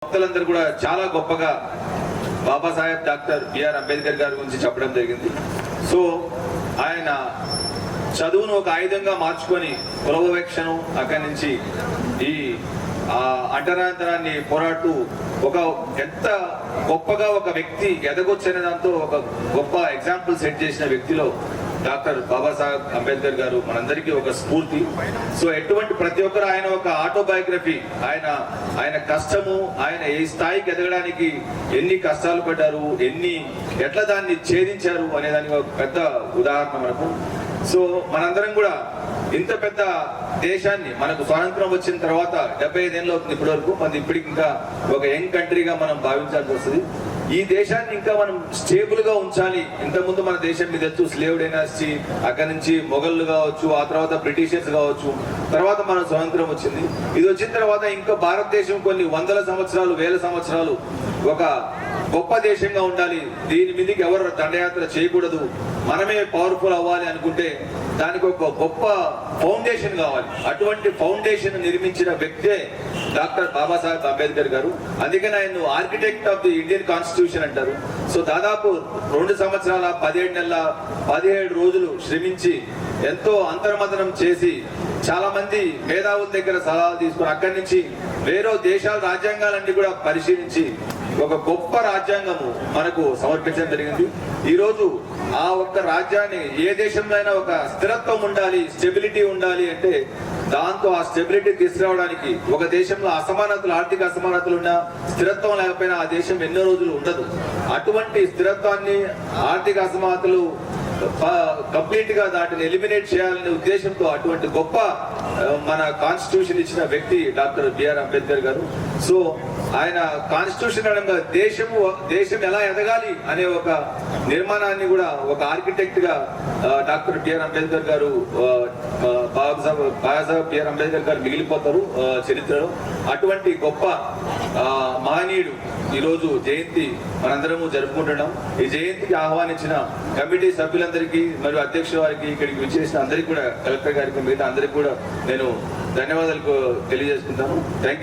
భక్తులందరూ కూడా చాలా గొప్పగా బాబాసాహెబ్ డాక్టర్ బిఆర్ అంబేద్కర్ గారి గురించి చెప్పడం జరిగింది. సో ఆయన చదువును ఒక ఆయుధంగా మార్చుకొని కులవివక్షను అక్కడి నుంచి ఈ అంటరాంతరాన్ని పోరాడుతూ ఒక ఎంత గొప్పగా ఒక వ్యక్తి ఎదగొచ్చనే దాంతో ఒక గొప్ప ఎగ్జాంపుల్ సెట్ చేసిన వ్యక్తిలో డాక్టర్ బాబాసాహెబ్ అంబేద్కర్ గారు మనందరికీ ఒక స్ఫూర్తి. సో ఎటువంటి ప్రతి ఒక్కరు ఆయన ఒక ఆటోబయోగ్రఫీ, ఆయన కష్టము, ఆయన ఏ స్థాయికి ఎదగడానికి ఎన్ని కష్టాలు పడ్డారు, ఎట్లా దాన్ని ఛేదించారు అనే దానికి ఒక పెద్ద ఉదాహరణ మనకు. సో మనందరం కూడా ఇంత పెద్ద దేశాన్ని, మనకు స్వాతంత్రం వచ్చిన తర్వాత 75 ఏళ్ళు అవుతుంది ఇప్పటి వరకు, మన ఇప్పటికి ఇంకా ఒక యంగ్ కంట్రీగా మనం భావించాల్సి వస్తుంది. ఈ దేశాన్ని ఇంకా మనం స్టేబుల్ గా ఉంచాలి. ఇంతకుముందు మన దేశం మీద స్లేవ్ డైనాసిటీ, అక్కడి నుంచి మొఘళ్ళు కావచ్చు, ఆ తర్వాత బ్రిటిషర్స్ కావచ్చు, తర్వాత మన స్వాతంత్రం వచ్చింది. ఇది వచ్చిన తర్వాత ఇంకా భారతదేశం కొన్ని వందల సంవత్సరాలు, వేల సంవత్సరాలు ఒక గొప్ప దేశంగా ఉండాలి. దీని మీదకి ఎవరు దండయాత్ర చేయకూడదు, మనమే పవర్ఫుల్ అవ్వాలి అనుకుంటే దానికి ఒక గొప్ప ఫౌండేషన్ కావాలి. అటువంటి ఫౌండేషన్ నిర్మించిన వ్యక్తే డాక్టర్ బాబాసాహెబ్ అంబేద్కర్ గారు. అందుకని ఆయన architect of the Indian constitution అంటారు. సో దాదాపు 2 సంవత్సరాల 17 నెలల 17 రోజులు శ్రమించి ఎంతో అంతర్మథనం చేసి చాలా మంది మేధావుల దగ్గర సలహాలు తీసుకుని అక్కడి నుంచి వేరే దేశాల రాజ్యాంగాలన్నీ కూడా పరిశీలించి ఒక గొప్ప రాజ్యాంగము మనకు సమర్పించడం జరిగింది. ఈ రోజు ఆ ఒక్క రాజ్యాన్ని ఏ దేశంలో అయినా ఒక స్థిరత్వం ఉండాలి, స్టెబిలిటీ ఉండాలి అంటే దాంతో ఆ స్టెబిలిటీ తీసుకురావడానికి ఒక దేశంలో అసమానతలు, ఆర్థిక అసమానతలు ఉన్నా, స్థిరత్వం లేకపోయినా ఆ దేశం ఎన్నో రోజులు ఉండదు. అటువంటి స్థిరత్వాన్ని, ఆర్థిక అసమానతలు కంప్లీట్ గా దాటిని ఎలిమినేట్ చేయాలనే ఉద్దేశంతో అటువంటి గొప్ప మన కాన్స్టిట్యూషన్ ఇచ్చిన వ్యక్తి డాక్టర్ బిఆర్ అంబేద్కర్ గారు. సో ఆయన కాన్స్టిట్యూషన్ అనగా దేశం ఎలా ఎదగాలి అనే ఒక నిర్మాణాన్ని కూడా ఒక ఆర్కిటెక్ట్ గా డాక్టర్ బిఆర్ అంబేద్కర్ గారు, బాబాసాహెబ్ బిఆర్ అంబేద్కర్ గారు మిగిలిపోతారు చరిత్రలో. అటువంటి గొప్ప మహనీయుడు ఈరోజు జయంతి మనందరము జరుపుకుంటున్నాం. ఈ జయంతికి ఆహ్వానించిన కమిటీ సభ్యులందరికీ మరియు అధ్యక్షుల వారికి, ఇక్కడికి విచ్చేసిన అందరికీ కూడా, కలెక్టర్ గారికి, మిగతా అందరికీ కూడా నేను ధన్యవాదాలు తెలియజేసుకుంటాను. Thank you.